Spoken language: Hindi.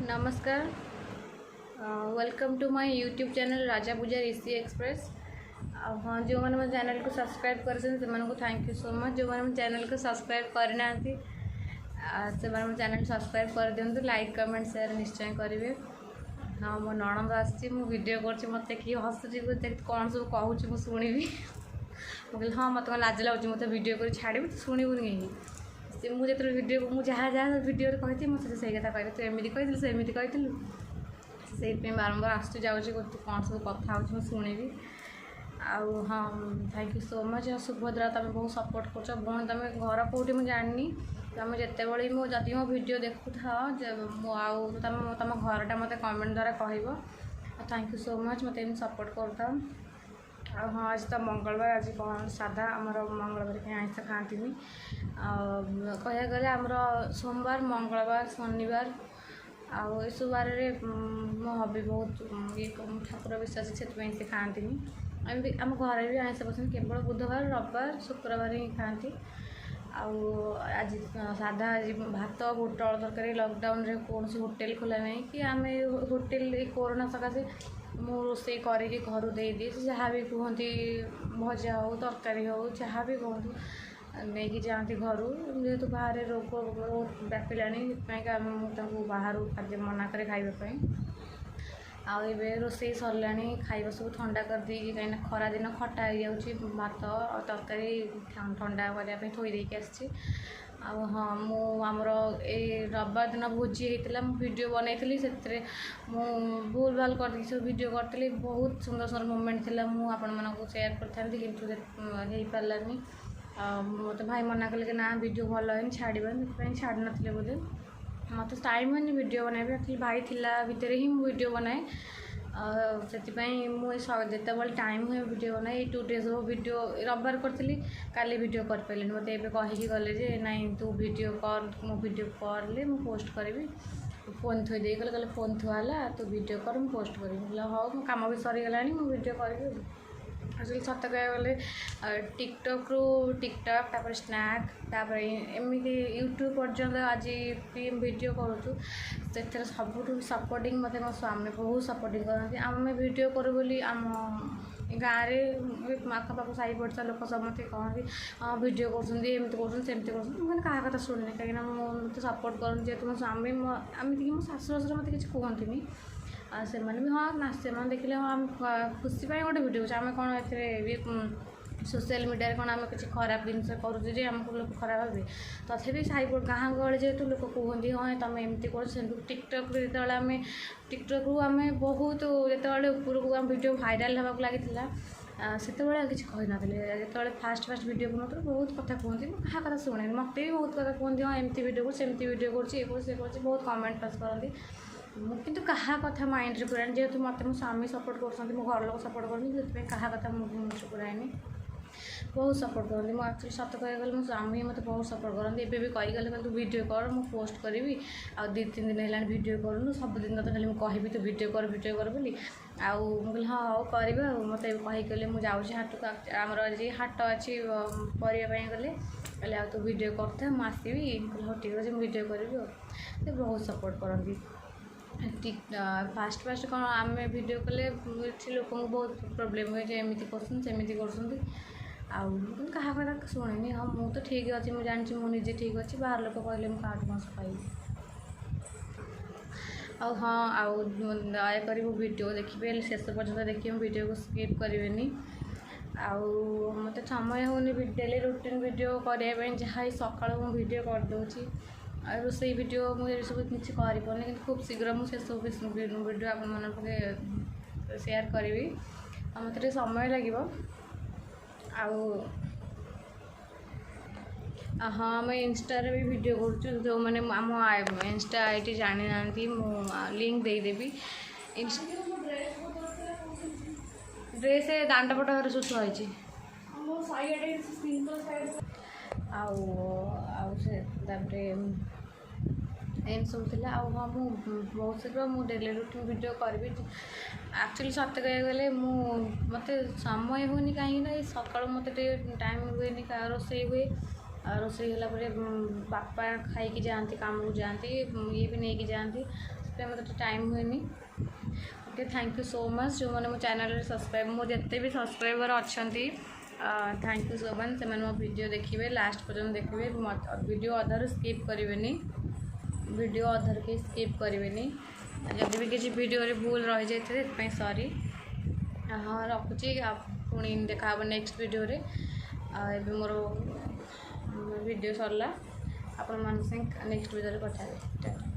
नमस्कार। Welcome to my YouTube channel Raja Pooja Rishi express. हाँ, जो मैंने मो चैनल को सब्सक्राइब कर थैंक यू सो मच। जो मैंने मो चैनल को सब्सक्राइब करना से मो चैनल सब्सक्राइब कर दिंतु। लाइक कमेंट शेयर निश्चय करेंगे। हाँ, मो नणंद आसी वीडियो कर मत किए हसुची कौन सब कहूँ शुणी मुझे हाँ मत लाज लगुच मत वीडियो कर छाड़ी तो शुणुनि कहीं से मुझे वीडियो मुझे जहाँ जहाँ वीडियो कही मुझे से कथा कह तू एमती कही सेमती कही से बारंबार आसू जाऊँ कौन सब कथा हो शुणी आउ हाँ thank you so much. Subhadra तुम बहुत सपोर्ट कर भौणी तुम घर कौटी मुझे जानी तुम जिते जदि मो वीडियो देखु था तुम घरटा मत कमेंट द्वारा कह थैंक यू सो मच मत सपोर्ट करता। हाँ आज तो मंगलवार आज कौन साधा आमर मंगलवार कहीं आइंस खाती कह गले आमर सोमवार मंगलवार शनिवार आउ ये सब बार मो हबी बहुत ये ठाकुर विश्वास से खाती एमती आम घर भी आइंस पसंद केवल बुधवार रविवार शुक्रवार ही खाती। आज साधा आज भात बुटल तरकारी लॉकडाउन रे कौन होटेल खोला नहीं कि आम होटेल कोरोना सकाशे मु रोसे करके घर दे दिए जहाँ भी कहती भजा हो तरकारी हो जहाँ भी कहतु नहीं जाती घर जेहेतु बाहर रोग बहुत व्यापिला बाहर खाद्य मना करे खाइबा आवे रोसे सरला खाइबा सब ठंडा कर दी कहीं खरा दिन खटा हो भात और तरकारी ठंडा करने थोई देकी आसी। हाँ मुझर ये रविवार दिन भोजी होता वीडियो बनई से भूल भाल कर सब वीडियो करी बहुत सुंदर सुंदर मोमेंट थी मुझे सेयार कर पारानी मत भाई मना कले कि ना वीडियो भल है छाड़बानी छाड़ी नी बोले मत टाइम है वीडियो बनाए एक्चुअली भाई थिला भितर ही वीडियो बनाए से मुझे टाइम हुए वीडियो बनाए 2 days हो वीडियो रविवार करी काली वीडियो कर पारे मत कहीकि गले नाई तू वीडियो कर मो वीडियो कर मु पोस्ट करी फोन थोई दे गले फोन थुआला तू वीडियो कर मु पोस्ट करी हाँ मो कम भी सरीगला मु वीडियो करी एक्चुअली सत कह गले टिकटक रू टिकटक तापर स्नैक तापर एमती यूट्यूब पर्यंत आज भी वीडियो करूँ से सब सपोर्टिंग मत मो स्वामी बहुत सपोर्टिंग करती आम वीडियो करूँ बोली आम गाँव में आखपाख साई पड़सा लोक समस्त कहते हाँ वीडियो करमती करमती मैंने क्या कथा शुणी कहीं मत सपोर्ट कर जेहतु मो स्वामी आमती मो शाशु शशुर मत किसी कहती से भी हाँ ना से देखिले हाँ खुशी गोटे वीडियो आम कौन ये सोशल मीडिया कौन आम किसी खराब जिनस करुचे आमको लोग खराब भावे तथापि साई गाँ गहली जेहतु लोक कहते हाँ तुम एमती कर टिकटक जो आम टिकटक रू आम बहुत जो उपरको आम वीडियो भाइराल होगा लगी से किसी कही ना जो फास्ट वीडियो बनाते बहुत कथा कहते क्या कथा शुणे मत भी बहुत कथा कहते हाँ एमती वीडियो कर सेमती वीडियो कर बहुत कमेंट पास करती किंतु कहा कथा माइंड रे पुरानी जेहेतु मत मो स्वामी सपोर्ट कर मो घर लोग सपोर्ट करनी कहा कथा मुझे पुरानी बहुत सपोर्ट करती मुझे एक्चुअली सत कह गले मो स्वामी मत बहुत सपोर्ट करती एबे भी कही गले तू वीडियो कर मु पोस्ट करी आ 2-3 दिन है वीडियो करूँ सबुदिन तो खाली कहि तू वीडियो कर बोली आउ हाँ हाँ कर मत कहीकले मुझे हाट को आमर आज हाट अच्छी पर गले कहले आ तू वीडियो करता मुझे आसबि हाँ ठीक अच्छे वीडियो करी बहुत सपोर्ट करती फास्ट फास्ट कौन आम वीडियो कले लोक बहुत प्रोब्लेम हुए एमती करमती कर क्या कथा शुणी हाँ मुझे तो ठीक अच्छे मुझे जानी मुझे ठीक अच्छे बाहर लोग कहले मुझे कौन कह हाँ आउ दयाकर वीडियो देखिए शेष पर्यटन देखिए वीडियो को स्किप करेंगे आउ मत समय होनी डेली रूटीन वीडियो करने जहाँ सका वीडियो करदे रोसे वीडियो मुझे सब किसी करपारे कि खूब शीघ्र मुझे सब वीडियो आप शेयर करी मत समय लगे हाँ मैं इंस्टा भी वीडियो करूँ जो मैंने आम इंस्टा आईडी जानी ना लिंक देदेवी ड्रेस दांडपट जो थी एम सब थी हाँ बहुत शीघ्र मुझे डेली रूटीन वीडियो करी एक्चुअली सत कह गले मत समय होनी कहीं सका मत टाइम हुए रोसे हुए रोसे बापा खाई जाती काम को जाती ये भी नहीं जाती से मतलब टाइम हुए okay thank you so much जो मैंने मो चैनल सब्सक्राइब मो जिते भी सब्सक्राइबर अच्छा थैंक यू सो मच से मो वीडियो देखिए लास्ट पर्यटन देखिए वीडियो अधर स्किप करेंगे वीडियो अधर के स्किप करेंगे जब भी किसी वीडियो रे भूल रही जाए सॉरी हाँ रखुची पुणी देखा नेक्स्ट वीडियो रे एबे मोर वीडियो सरला आपण मान नेक्स्ट वीडियो रे कथा